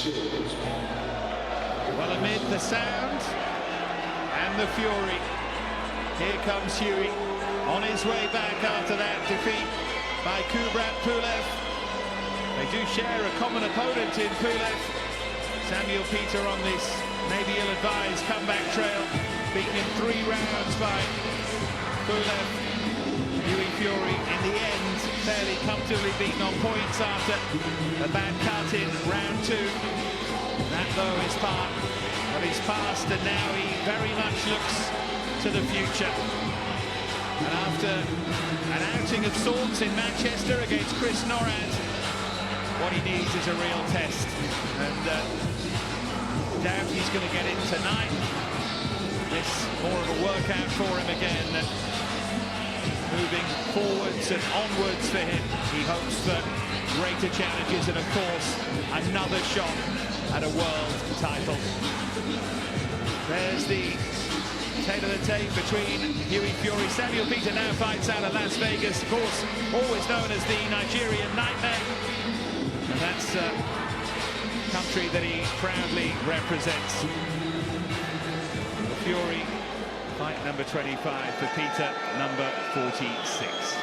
Well, amid the sound and the fury, here comes Hughie on his way back after that defeat by Pulev. They do share a common opponent in Pulev. Samuel Peter on this maybe ill-advised comeback trail, beaten in 3 rounds by Pulev. Hury in the end fairly comfortably beaten on points after a bad cut in round 2. That though is part of his past, and now he very much looks to the future. And after an outing of sorts in Manchester against Chris Norrand, what he needs is a real test, and doubt he's going to get it tonight. This more of a workout for him again, moving forwards and onwards for him. He hopes for greater challenges and, of course, another shot at a world title. There's the tail of the tape between Hughie. Samuel Peter now fights out of Las Vegas, of course, always known as the Nigerian Nightmare. And that's a country that he proudly represents. Hury, fight number 25 for Peter, number 46.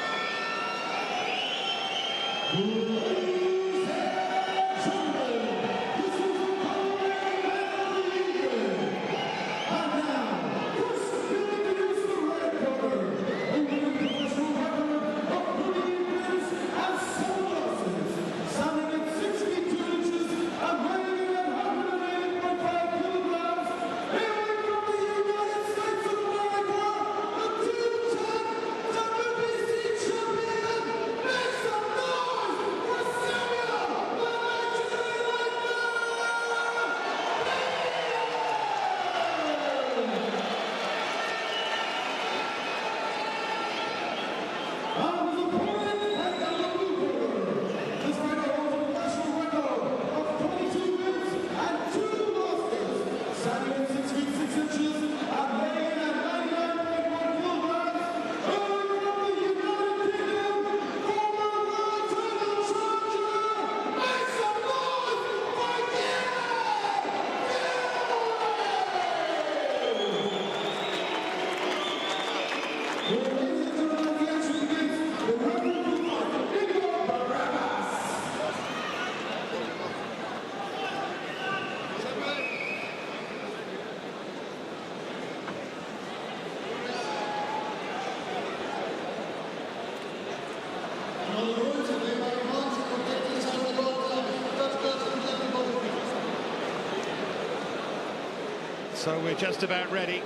So we're just about ready.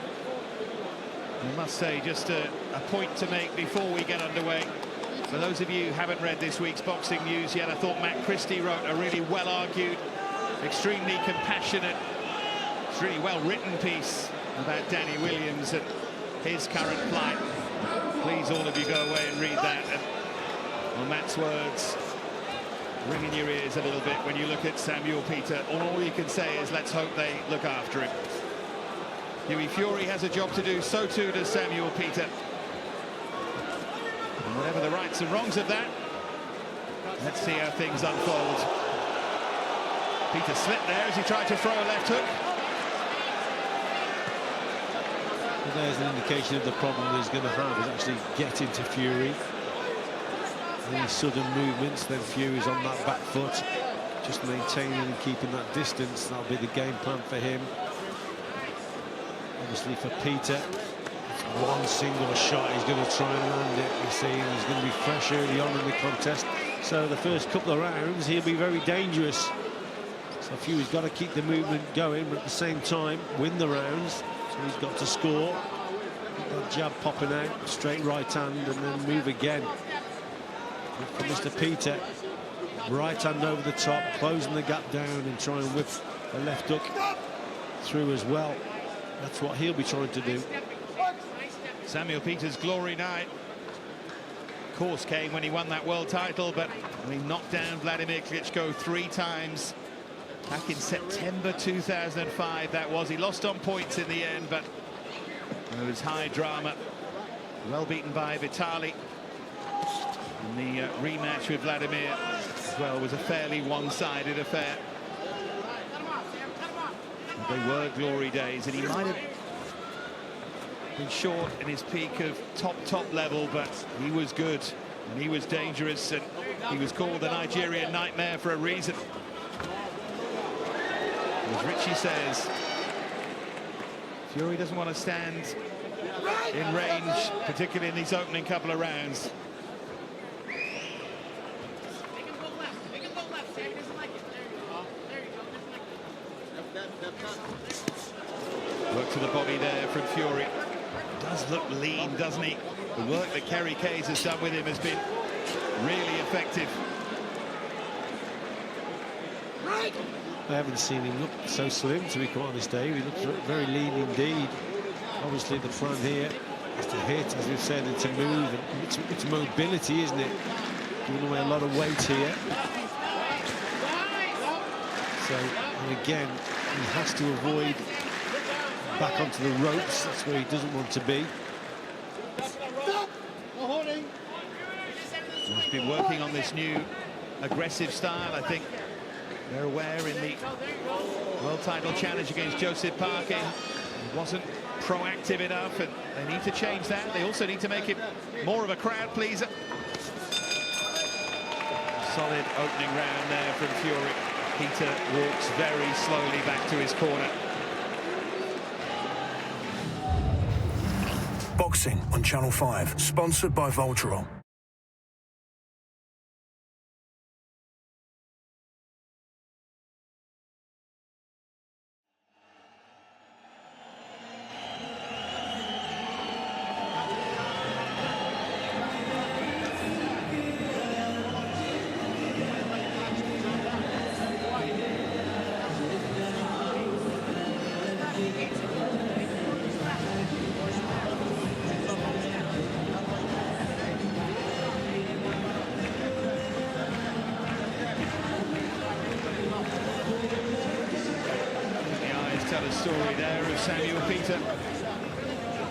I must say, just a point to make before we get underway. For those of you who haven't read this week's boxing news yet, I thought Matt Christie wrote a really well-argued, extremely compassionate, it's really well-written piece about Danny Williams and his current plight. Please, all of you, go away and read that. And, well, Matt's words ring in your ears a little bit when you look at Samuel Peter. All you can say is, let's hope they look after him. Hughie has a job to do, so too does Samuel Peter. And whatever the rights and wrongs of that, let's see how things unfold. Peter slipped there as he tried to throw a left hook. Well, there's an indication of the problem he's going to have, is actually getting to Hury. Any sudden movements, then Hury's on that back foot. Just maintaining and keeping that distance, that'll be the game plan for him. Obviously for Peter, it's one single shot he's going to try and land it. You see, he's going to be fresh early on in the contest. So the first couple of rounds, he'll be very dangerous. So Hughie's got to keep the movement going, but at the same time, win the rounds. So he's got to score. That jab popping out, straight right hand, and then move again. But for Mr. Peter, right hand over the top, closing the gap down and trying to whip a left hook through as well. That's what he'll be trying to do. Samuel Peter's glory night, of course, came when he won that world title, but when he knocked down Vladimir Klitschko 3 times back in September 2005. That was, he lost on points in the end, but there was high drama. Well beaten by Vitali. And the rematch with Vladimir as well was a fairly one-sided affair. They were glory days, and he might have been short in his peak of top level, but he was good and he was dangerous, and he was called the Nigerian Nightmare for a reason. As Richie says, Fury doesn't want to stand in range, particularly in these opening couple of rounds. Work to the body there from Fury. Does look lean, doesn't he? The work that Kerry Kayes has done with him has been really effective. I haven't seen him look so slim, to be quite honest, Dave. He looks very lean indeed. Obviously, the plan here is to hit, as we've said, and to move. And it's mobility, isn't it? Giving away a lot of weight here. So, and again, he has to avoid back onto the ropes. That's where he doesn't want to be. He's been working on this new aggressive style. I think they're aware in the world title challenge against Joseph Parker, he wasn't proactive enough, and they need to change that. They also need to make him more of a crowd pleaser. Solid opening round there from Fury. Peter walks very slowly back to his corner. Boxing on Channel 5, sponsored by Voltarol. Tell a story there of Samuel Peter,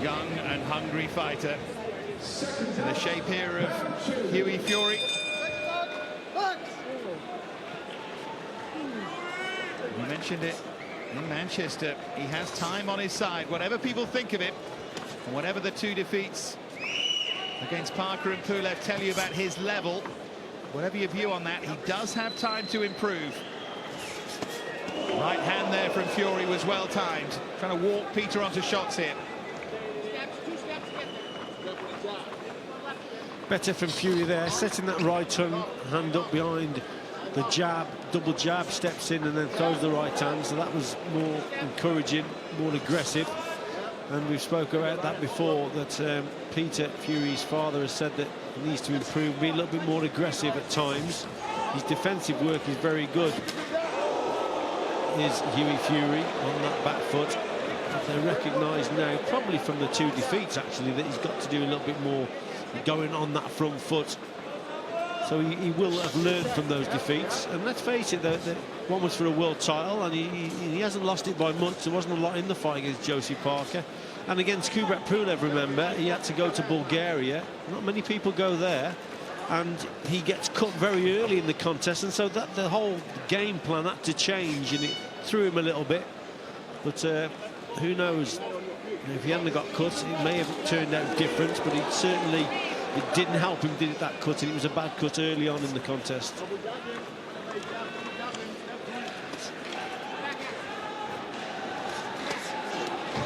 young and hungry fighter, in the shape here of Hughie Fury. We mentioned it in Manchester. He has time on his side, whatever people think of him, and whatever the two defeats against Parker and Pulev tell you about his level, whatever your view on that, he does have time to improve. Right hand there from Fury was well timed. Trying to walk Peter onto shots here. Better from Fury there, setting that right hand up behind the jab, double jab, steps in and then throws the right hand. So that was more encouraging, more aggressive. And we've spoken about that before, that Peter, Fury's father, has said that he needs to improve, be a little bit more aggressive at times. His defensive work is very good. Is Hughie Fury on that back foot. But they recognise now, probably from the two defeats actually, that he's got to do a little bit more going on that front foot. So he will have learned from those defeats. And let's face it, the one was for a world title, and he hasn't lost it by much. There wasn't a lot in the fight against Joseph Parker. And against Kubrat Pulev, remember, he had to go to Bulgaria. Not many people go there. And he gets cut very early in the contest, and so that the whole game plan had to change, and it threw him a little bit. But who knows? If he hadn't got cut, it may have turned out different, but it certainly didn't help him, did it, that cut, and it was a bad cut early on in the contest.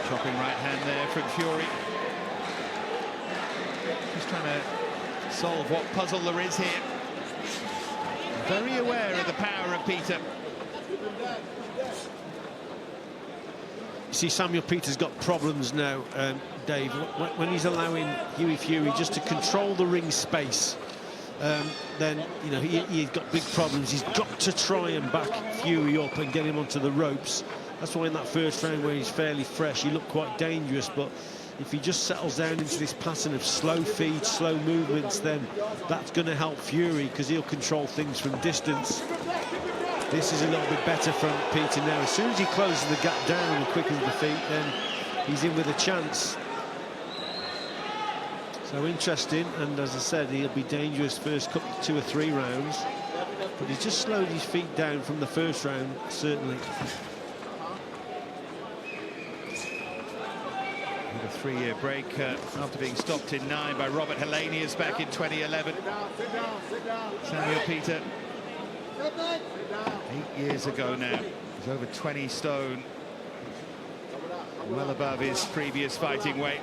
Chopping right hand there from Fury. Just trying to solve what puzzle there is here. Very aware of the power of Peter. You see, Samuel Peter's got problems now, Dave, when he's allowing Hughie Fury just to control the ring space. Then, you know, he's got big problems. He's got to try and back Fury up and get him onto the ropes. That's why in that first round, where he's fairly fresh, he looked quite dangerous. But if he just settles down into this pattern of slow feeds, slow movements, then that's going to help Fury, because he'll control things from distance. This is a little bit better from Peter now. As soon as he closes the gap down and quickens the feet, then he's in with a chance. So interesting, and as I said, he'll be dangerous first couple, 2 or 3 rounds. But he's just slowed his feet down from the first round, certainly. Had a 3-year break after being stopped in 9 by Robert Hellenius back in 2011. Samuel Peter, 8 years ago now. He's over 20 stone, well above his previous fighting weight.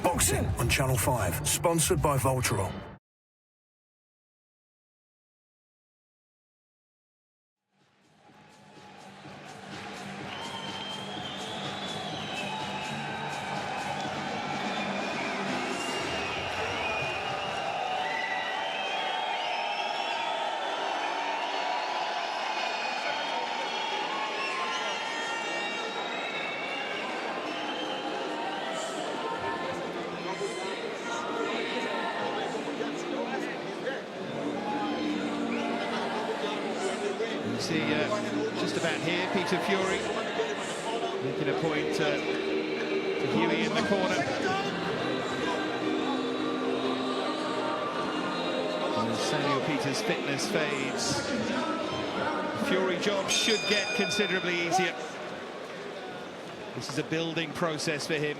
Boxing on Channel 5, sponsored by Voltron. You see just about here, Peter Fury making a point to Hughie in the corner. And as Samuel Peter's fitness fades, Fury job should get considerably easier. This is a building process for him.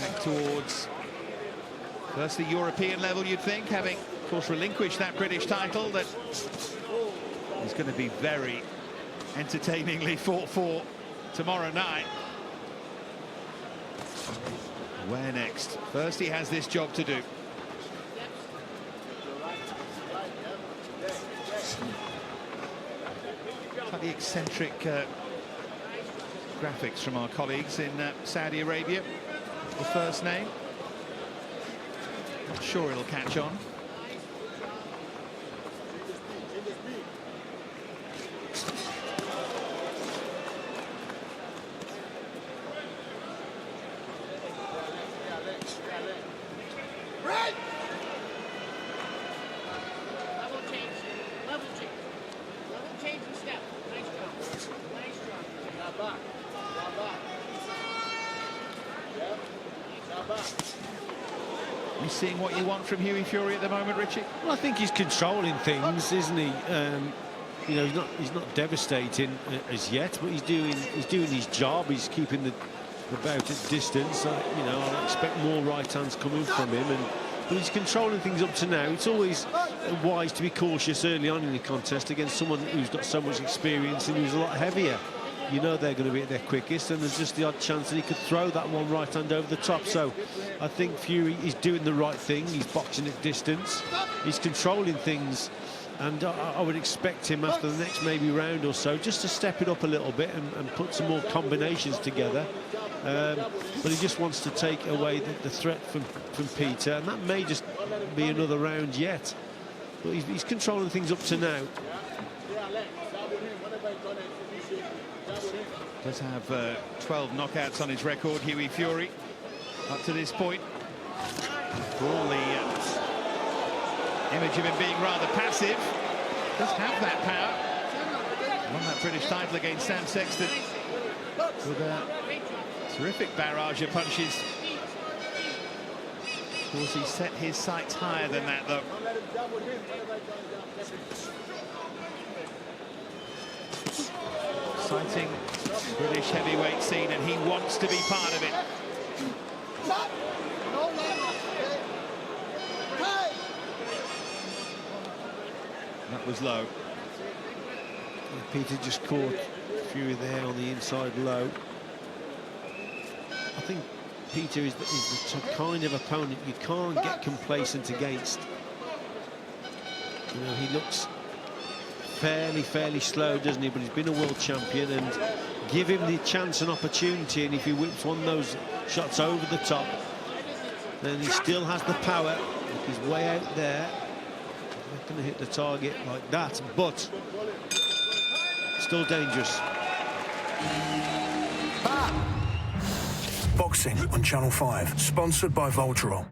Back towards first the European level, you'd think, having, of course, relinquished that British title that is going to be very entertainingly fought for tomorrow night. Where next? First, he has this job to do. Slightly eccentric graphics from our colleagues in Saudi Arabia. The first name. I'm sure it'll catch on. You seeing what you want from Hughie Fury at the moment, Richie? Well, I think he's controlling things, isn't he? You know, he's not devastating as yet, but he's doing his job. He's keeping the bout at distance. You know, I expect more right hands coming from him, but he's controlling things up to now. It's always wise to be cautious early on in the contest against someone who's got so much experience and who's a lot heavier. You know they're going to be at their quickest, and there's just the odd chance that he could throw that one right hand over the top. So I think Fury is doing the right thing. He's boxing at distance. He's controlling things, and I would expect him after the next maybe round or so just to step it up a little bit and put some more combinations together. But he just wants to take away the threat from Peter, and that may just be another round yet. But he's controlling things up to now. Does have 12 knockouts on his record, Hughie Fury, up to this point. For all the image of him being rather passive, does have that power. Won that British title against Sam Sexton with a terrific barrage of punches. Of course, he set his sights higher than that, though. Exciting British heavyweight scene, and he wants to be part of it. That was low. Peter just caught Fury there on the inside low. I think Peter is the kind of opponent you can't get complacent against. You know, he looks fairly slow, doesn't he? But he's been a world champion, and give him the chance and opportunity, and if he whips one of those shots over the top, then he still has the power. Look, he's way out there. Not going to hit the target like that, but still dangerous. Boxing on Channel 5, sponsored by Voltron.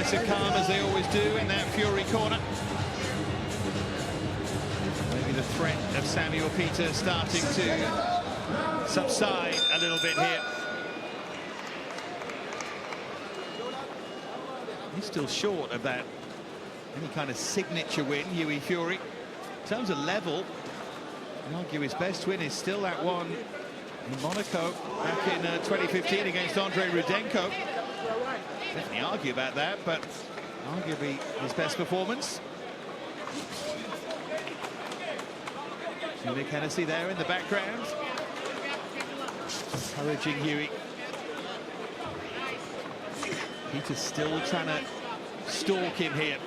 nice and calm as they always do in that Fury corner. Maybe the threat of Samuel Peter starting to subside a little bit here. He's still short of that any kind of signature win, Hughie Fury. In terms of level, I'd argue his best win is still that one in Monaco back in 2015 against Andre Rudenko. Definitely argue about that, but arguably his best performance. Nick Hennessy there in the background, encouraging Hughie. Peter's still trying to stalk him here.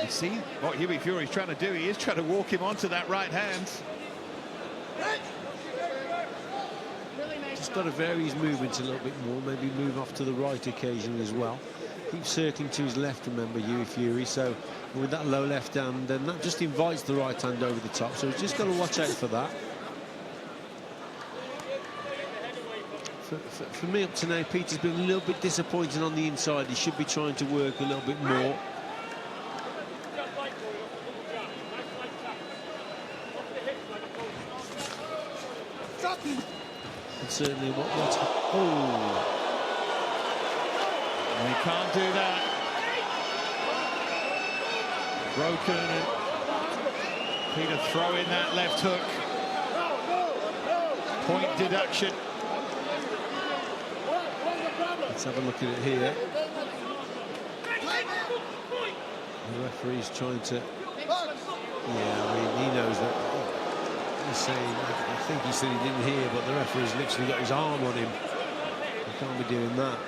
You see what Hughie Fury's trying to do? He is trying to walk him onto that right hand. Just got to vary his movements a little bit more, maybe move off to the right occasionally as well. Keep circling to his left, remember, Hughie Fury, so with that low left hand, then that just invites the right hand over the top, so he's just got to watch out for that. For me up to now, Peter's been a little bit disappointing on the inside. He should be trying to work a little bit more. And certainly what's... Oh! He can't do that. Broken, and Peter throwing that left hook. Point deduction. Let's have a look at it here. The referee's trying to... Yeah, I mean, he knows that. He's saying, I think he said he didn't hear, but the referee's literally got his arm on him. He can't be doing that.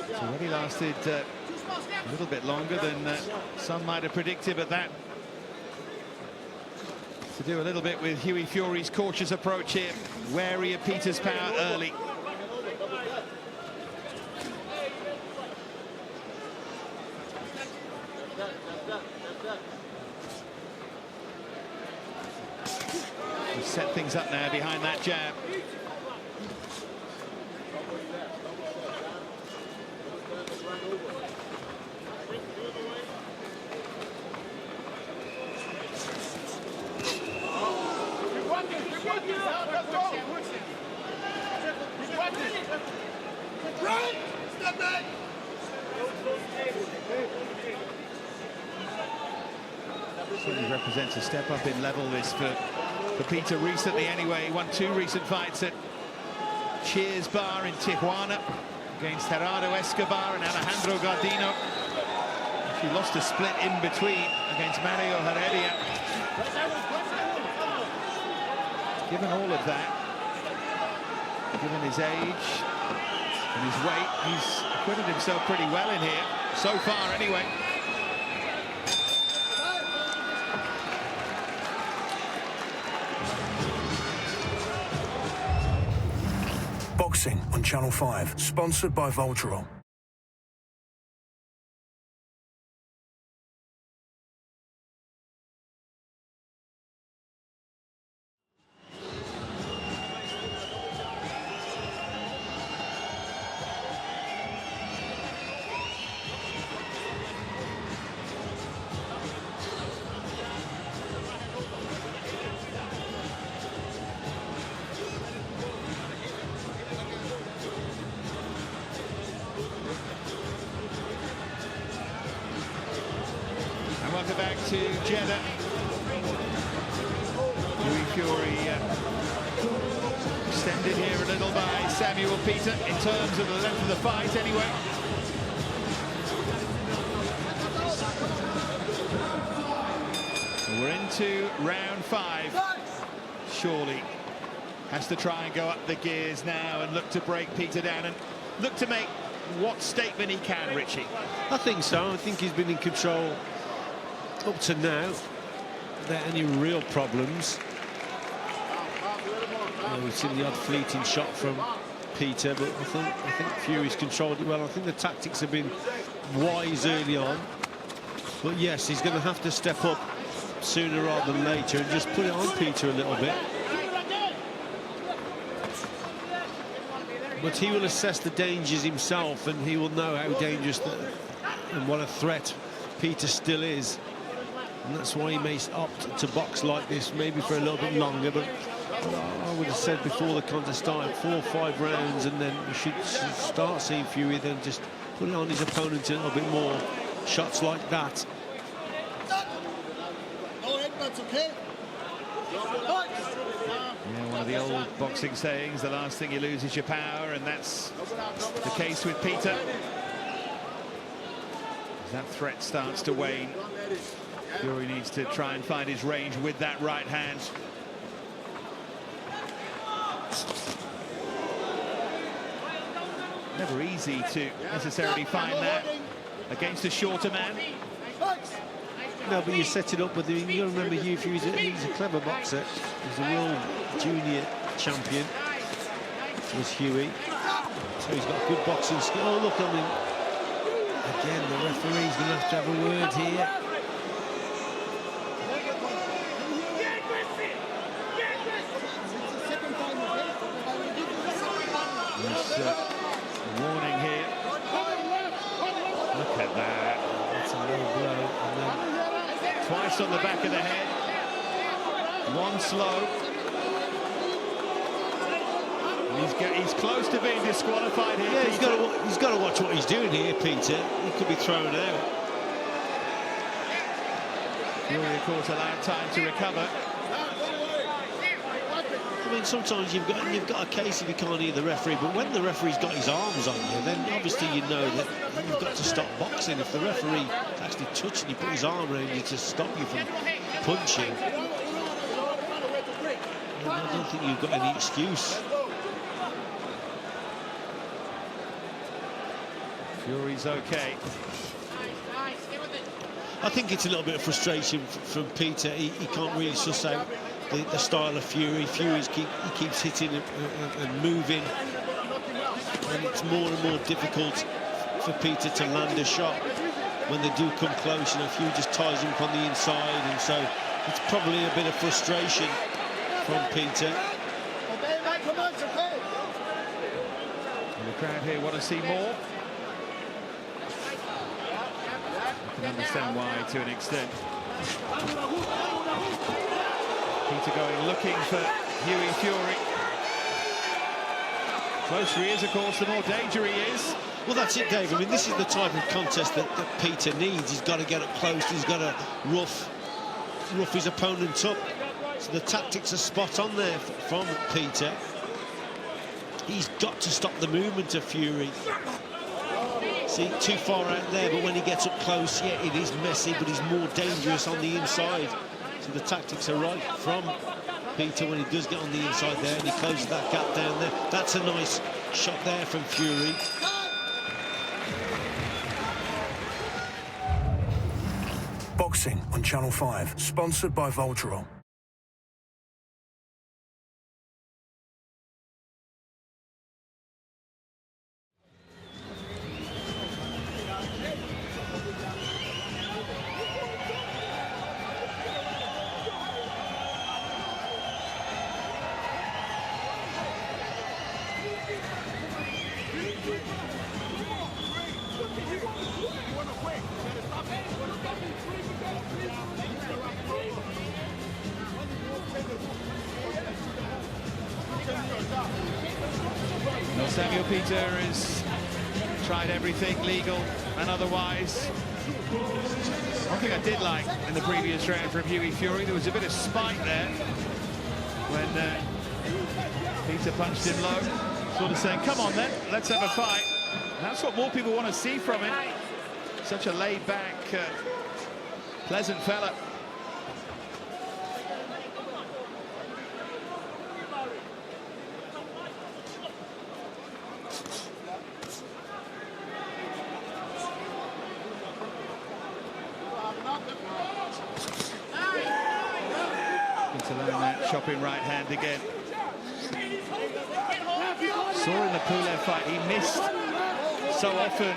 It's already lasted a little bit longer than some might have predicted, but that to do a little bit with Hughie Fury's cautious approach here, wary of Peter's power early. He's set things up now behind that jab. Certainly represents a step up in level, this for Peter recently anyway. He won 2 recent fights at Cheers Bar in Tijuana against Gerardo Escobar and Alejandro Gardino. He lost a split in between against Mario Heredia. Given all of that, given his age and his weight, he's acquitted himself pretty well in here, so far anyway. Boxing on Channel 5, sponsored by Voltron. Welcome back to Jeddah. Hughie Fury extended here a little by Samuel Peter in terms of the length of the fight anyway. So we're into round 5. Surely has to try and go up the gears now and look to break Peter down and look to make what statement he can, Richie. I think so. I think he's been in control up to now without any real problems. We've seen the odd fleeting shot from Peter, but I think Fury's controlled it well. I think the tactics have been wise early on, but yes, he's going to have to step up sooner rather than later and just put it on Peter a little bit. But he will assess the dangers himself, and he will know how dangerous and what a threat Peter still is. And that's why he may opt to box like this, maybe for a little bit longer. But I would have said before the contest started, 4 or 5 rounds, and then we should start seeing Fury then just put it on his opponent a little bit more. Shots like that. Yeah, one of the old boxing sayings, the last thing you lose is your power, and that's the case with Peter. As that threat starts to wane, Hury needs to try and find his range with that right hand. Never easy to necessarily find that against a shorter man. No, but you set it up with him. You got to remember, Hugh, he's a clever boxer. He's a world junior champion. Was Hughie. So he's got good boxing skill. Oh, look, I mean, again, the referee's going to have a word here. There's a warning here. Look at that. That's a low blow. And then twice on the back of the head. One slow. He's close to being disqualified here. Yeah, he's got to watch what he's doing here, Peter. He could be thrown out. Hury, of course, allowed time to recover. I mean, sometimes you've got a case if you can't hear the referee, but when the referee's got his arms on you, then obviously you know that you've got to stop boxing. If the referee actually touches you, put his arm around you to stop you from punching, I don't think you've got any excuse. Fury's okay. I think it's a little bit of frustration from Peter. He can't really suss out the style of Fury. He keeps hitting and moving, and it's more and more difficult for Peter to land a shot when they do come close. You know, Fury just ties him from the inside, and so it's probably a bit of frustration from Peter. And the crowd here want to see more. I can understand why to an extent. Peter going looking for Hughie Fury. Closer he is, of course, the more danger he is. Well, that's it, Dave. I mean, this is the type of contest that Peter needs. He's got to get up close. He's got to rough his opponent up. So the tactics are spot on there from Peter. He's got to stop the movement of Fury. See, too far out there, but when he gets up close, yeah, it is messy, but he's more dangerous on the inside. So the tactics are right from Peter when he does get on the inside there, and he closes that gap down there. That's a nice shot there from Fury. Boxing on Channel 5, sponsored by Voltron. Well, Samuel Peter has tried everything, legal and otherwise. One thing I did like in the previous round from Hughie Fury, there was a bit of spite there when Peter punched him low, sort of saying, come on then, let's have a fight. And that's what more people want to see from him. Such a laid-back, pleasant fella. To learn that chopping right hand again. Saw in the Pulev fight he missed so often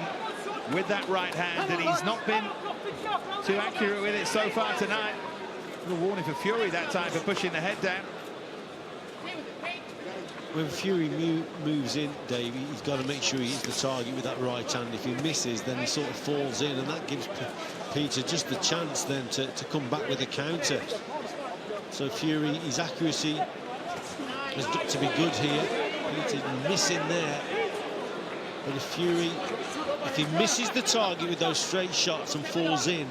with that right hand, and he's not been too accurate with it so far tonight. A little warning for Fury that time for pushing the head down. when Fury moves in, Davey, he's got to make sure he hits the target with that right hand. If he misses, then he sort of falls in, and that gives Peter just the chance then to come back with a counter. So Fury, his accuracy has got to be good here. Peter's missing there. But if he misses the target with those straight shots and falls in,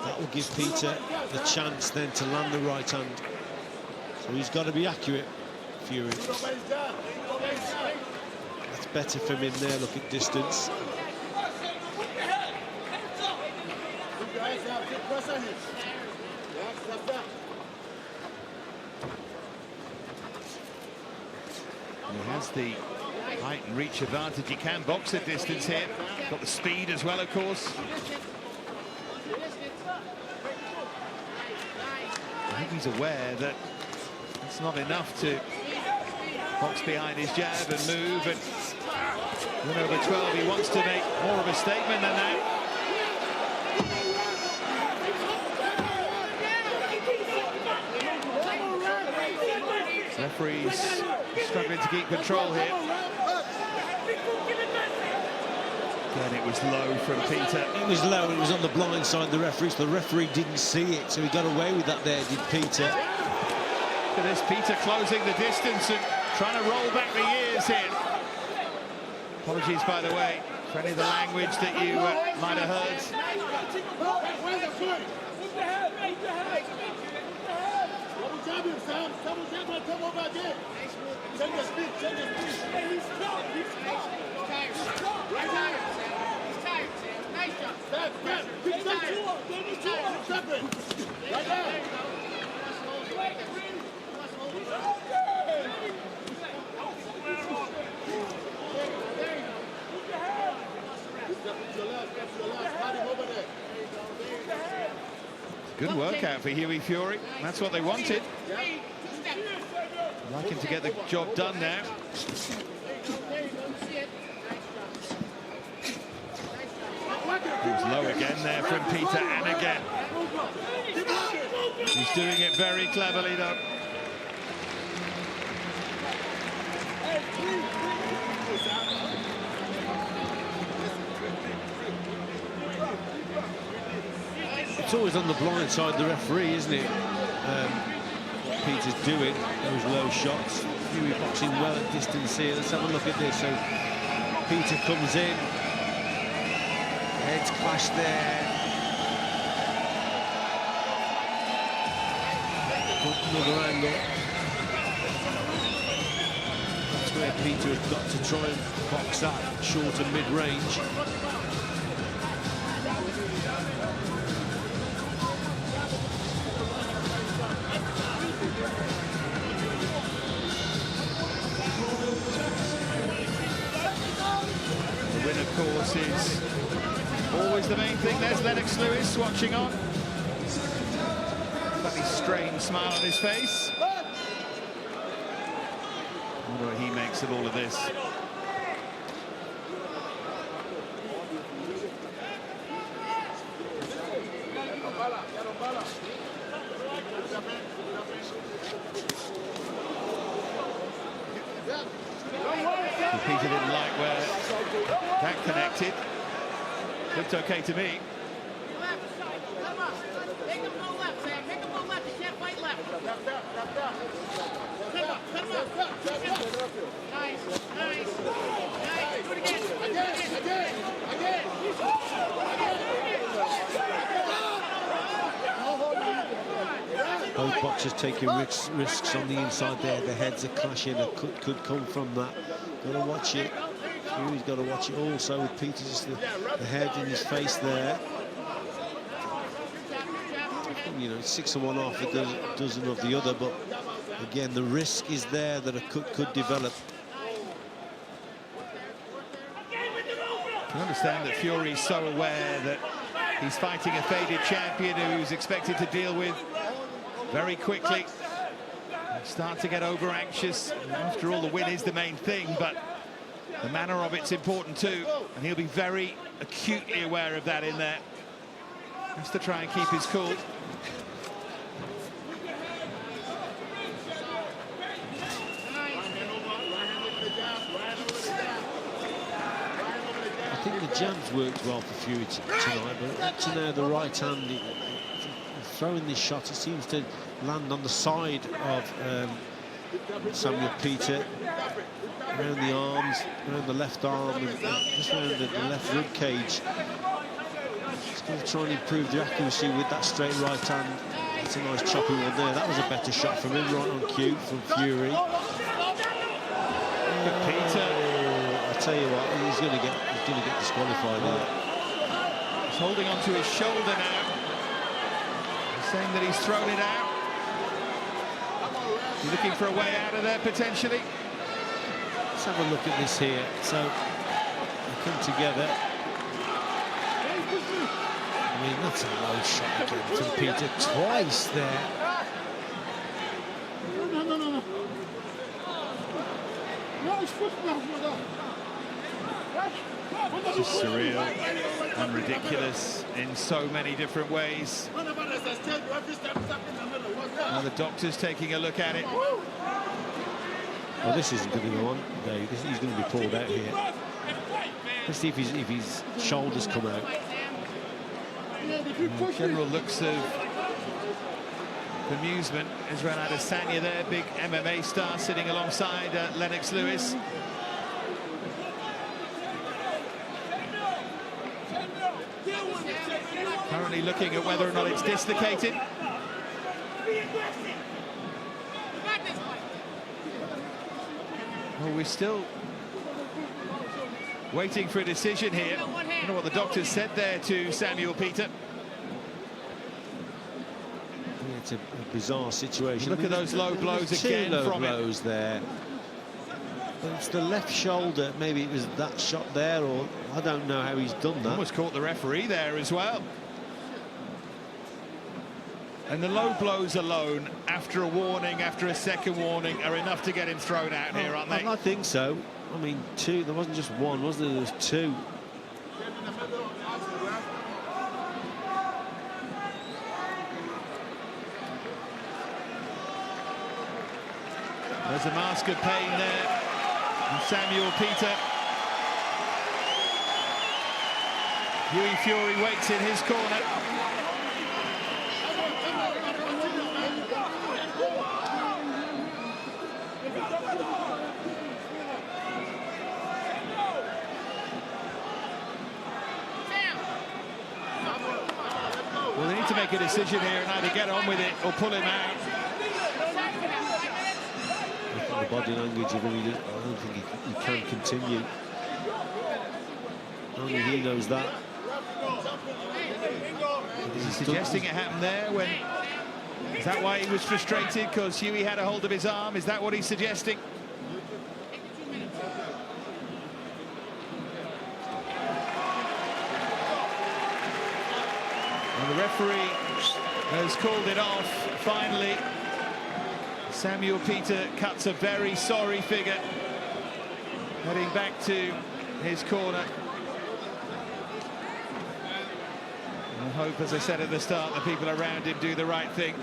that will give Peter the chance then to land the right hand. So he's got to be accurate, Fury. That's better from in there, look at distance. He has the height and reach advantage. He can box at distance here. Got the speed as well, of course. I think he's aware that it's not enough to box behind his jab and move. And when over 12, he wants to make more of a statement than that. Referees struggling to keep control here. Again, it was low from Peter. It was low, it was on the blind side of the referee, so the referee didn't see it, so he got away with that there, did Peter. Look at this, Peter closing the distance and trying to roll back the years here. Apologies, by the way, for any of the language that you might have heard. Good workout for Hughie Fury. That's what they wanted. I'd like him to get the job done now. He was low again there from Peter, and again. He's doing it very cleverly, though. It's always on the blind side of the referee, isn't it? What Peter's doing, those low shots. Hughie boxing well at distance here. Let's have a look at this. So Peter comes in. Heads clash there. Another angle. That's where Peter has got to try and box that short and mid-range. The win, of course, is always the main thing. There's Lennox Lewis watching on. Slightly strained smile on his face. I wonder what he makes of all of this. Peter didn't like where that connected. Looked okay to me. Both boxers taking risks on the inside there. The heads are clashing. A cut could come from that. Got to watch it. Hughie's got to watch it also with Peter, just the head in his face there. You know, 6 of one off, a dozen of the other, but again, the risk is there that a cut could develop. You understand that Fury's so aware that he's fighting a faded champion who's expected to deal with very quickly. Start to get over anxious. After all, the win is the main thing, but the manner of it's important too, and he'll be very acutely aware of that in there. Has to try and keep his cool. think the jabs worked well for Fury tonight, but up to now the right hand, throwing this shot, it seems to land on the side of Samuel Peter, around the arms, around the left arm, and just around the left rib cage. He's going to try and improve the accuracy with that straight right hand. It's a nice choppy one there. That was a better shot from him, right on cue from Fury. Peter, I tell you what, he's going to get disqualified there. he's holding onto his shoulder now. He's saying that he's thrown it out. He's looking for a way out of there potentially. Let's have a look at this here. So they come together. I mean, that's a low shot again from Peter twice there. Just surreal and ridiculous in so many different ways. Now the doctor's taking a look at it. Well, this isn't going to go on, Dave. He's going to be pulled out here. Let's see if his shoulders come out. General looks of amusement is Renato Sanya there, big MMA star sitting alongside Lennox Lewis. Currently looking at whether or not it's dislocated. Well, we're still waiting for a decision here. I don't know what the doctor said there to Samuel Peter. Yeah, it's a bizarre situation. Look at those low blows again from him. Low blows there. But it's the left shoulder. Maybe it was that shot there, or I don't know how he's done that. Almost caught the referee there as well. And the low blows alone, after a warning, after a second warning, are enough to get him thrown out here, aren't they? I think so. I mean, two. There wasn't just one, was there? There was two. There's a mask of pain there from Samuel Peter. Hughie Fury waits in his corner. Well, they need to make a decision here and either get on with it or pull him out. The body language of him, I don't think he can continue. Only he knows that. Is he suggesting it happened there when... Is that why he was frustrated? Because Hughie had a hold of his arm? Is that what he's suggesting? And the referee has called it off, finally. Samuel Peter cuts a very sorry figure, heading back to his corner. And I hope, as I said at the start, the people around him do the right thing.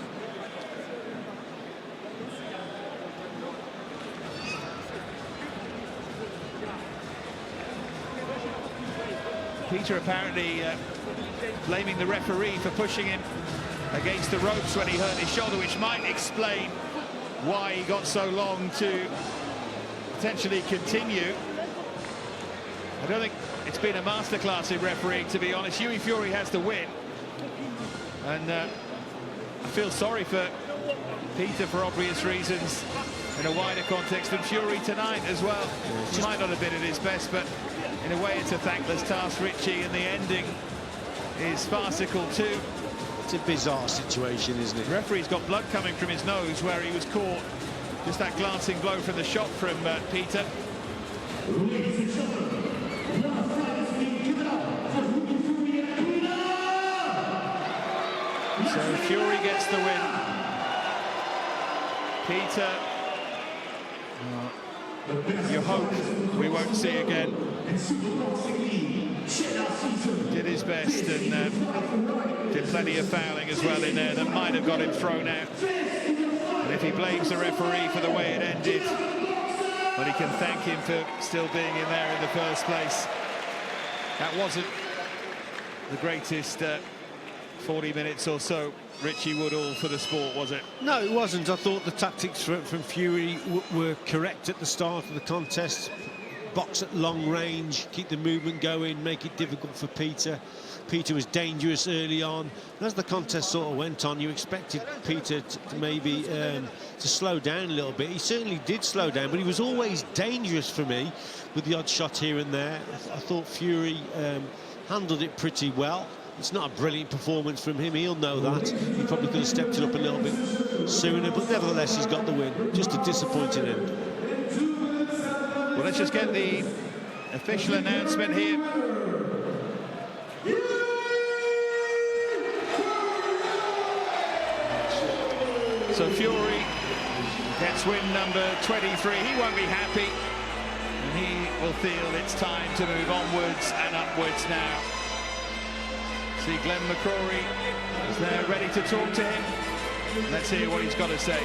Peter apparently blaming the referee for pushing him against the ropes when he hurt his shoulder, which might explain why he got so long to potentially continue. I don't think it's been a masterclass in refereeing, to be honest. Hughie Fury has the win, and I feel sorry for Peter for obvious reasons in a wider context, and Fury tonight as well. He might not have been at his best, but in a way it's a thankless task, Richie, and the ending is farcical too. It's a bizarre situation, isn't it? The referee's got blood coming from his nose where he was caught. Just that glancing blow from the shot from Peter. So Fury gets the win. Peter, you hope we won't see again. Did his best and did plenty of fouling as well in there that might have got him thrown out. And if he blames the referee for the way it ended, but he can thank him for still being in there in the first place. That wasn't the greatest 40 minutes or so, Richie Woodall, for the sport, was it? No, it wasn't. I thought the tactics from Hury were correct at the start of the contest. Box at long range, keep the movement going, make it difficult for Peter. Peter was dangerous early on. And as the contest sort of went on, you expected Peter to maybe to slow down a little bit. He certainly did slow down, but he was always dangerous for me with the odd shot here and there. I thought Hury handled it pretty well. It's not a brilliant performance from him, he'll know that. He probably could have stepped it up a little bit sooner, but nevertheless, he's got the win. Just a disappointing end. Well, let's just get the official announcement here. So Fury gets win number 23. He won't be happy, and he will feel it's time to move onwards and upwards now. See Glenn McCrory is there ready to talk to him. Let's hear what he's got to say.